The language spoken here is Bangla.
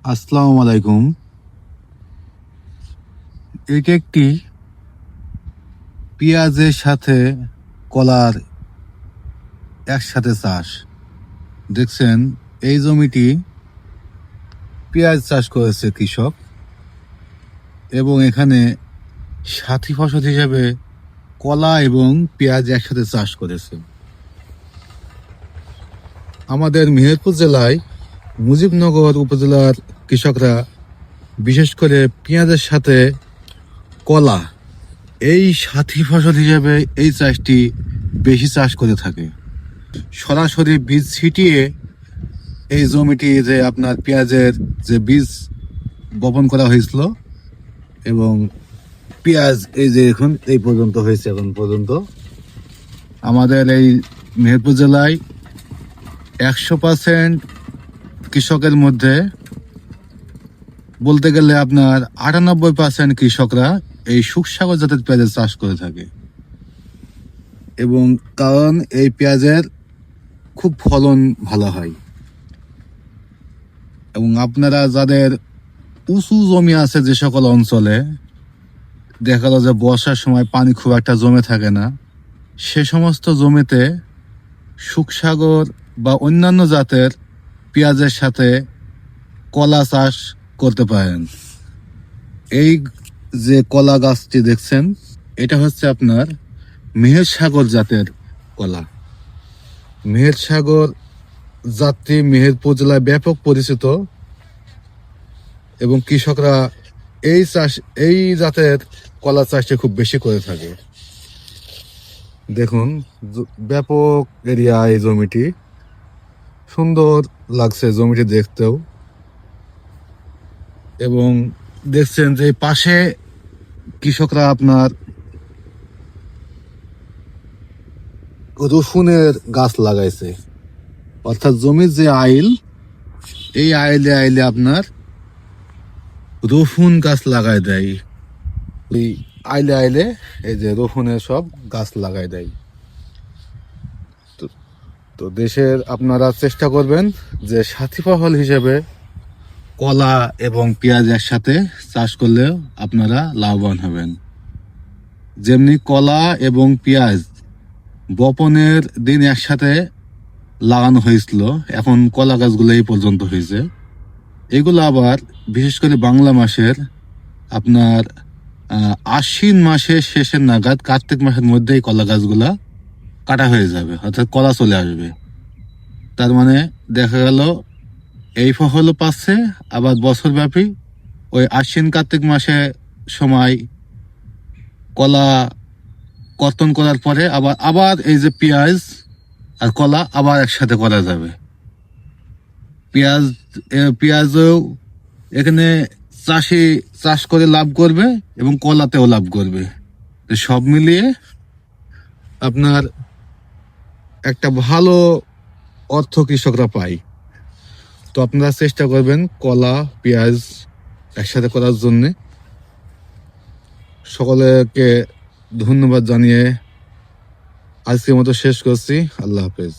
আসসালামু আলাইকুম। এটা একটি পেঁয়াজের সাথে কলার একসাথে চাষ। দেখছেন, এই জমিটি পেঁয়াজ চাষ করেছে কৃষক, এবং এখানে সাথী ফসল হিসেবে কলা এবং পেঁয়াজ একসাথে চাষ করেছে। আমাদের মেহেরপুর জেলায় মুজিবনগর উপজেলার কৃষকরা বিশেষ করে পেঁয়াজের সাথে কলা এই সাথী ফসল হিসেবে এই চাষটি বেশি চাষ করে থাকে। সরাসরি বীজ ছিটিয়ে এই জমিটি যে আপনার পেঁয়াজের যে বীজ বপন করা হয়েছিল, এবং পেঁয়াজ এই যে এখন এই পর্যন্ত হয়েছে। এখন পর্যন্ত আমাদের এই মেহেরপুর জেলায় 100% কৃষকের মধ্যে বলতে গেলে আপনার 98% কৃষকরা এই সুখসাগর জাতের পেঁয়াজের চাষ করে থাকে। এবং কারণ এই পেঁয়াজের খুব ফলন ভালো হয়। এবং আপনারা যাদের উঁচু জমি আছে যে সকল অঞ্চলে দেখা গেল যে বর্ষার সময় পানি খুব একটা জমে থাকে না, সে সমস্ত জমিতে সুখসাগর বা অন্যান্য জাতের পেঁয়াজের সাথে কলা চাষ করতে পারেন। এই যে কলা গাছটি দেখছেন, এটা হচ্ছে আপনার মেহেরসাগর জাতের কলা। মেহেরসাগর জাতটি মেহেরপুর জেলায় ব্যাপক পরিচিত, এবং কৃষকরা এই জাতের কলা চাষটি খুব বেশি করে থাকে। দেখুন, ব্যাপক এরিয়া এই জমিটি, সুন্দর লাগছে জমিটি দেখতেও। এবং দেখছেন যে পাশে কৃষকরা আপনার রসুনের গাছ লাগাইছে, অর্থাৎ জমির যে আইল, এই আইলে আইলে আপনার রসুন গাছ লাগাই দেয়। এই আইলে আইলে এই যে রসুনের সব গাছ লাগাই দেয়। তো দেশের আপনারা চেষ্টা করবেন যে সাথী ফসল হিসেবে কলা এবং পেঁয়াজ একসাথে চাষ করলেও আপনারা লাভবান হবেন। যেমনি কলা এবং পেঁয়াজ বপনের দিন একসাথে লাগানো হয়েছিল, এখন কলা গাছগুলো এই পর্যন্ত হয়েছে। এগুলো আবার বিশেষ করে বাংলা মাসের আপনার আশ্বিন মাসের শেষের নাগাদ, কার্তিক মাসের মধ্যেই কলা গাছগুলা কাটা হয়ে যাবে, অর্থাৎ কলা চলে আসবে। তার মানে দেখা গেল এই ফসলও পাচ্ছে, আবার বছরব্যাপী ওই আশ্বিন কার্তিক মাসে সময় কলা কর্তন করার পরে আবার আবার এই যে পেঁয়াজ আর কলা আবার একসাথে করা যাবে। পেঁয়াজও এখানে চাষি চাষ করে লাভ করবে এবং কলাতেও লাভ করবে। সব মিলিয়ে আপনার একটা ভালো অর্থ কৃষকরা পায়। তো আপনারা চেষ্টা করবেন কলা পেঁয়াজ একসাথে করার জন্য। সকলকে ধন্যবাদ জানিয়ে আজকের মতো শেষ করছি। আল্লাহ হাফেজ।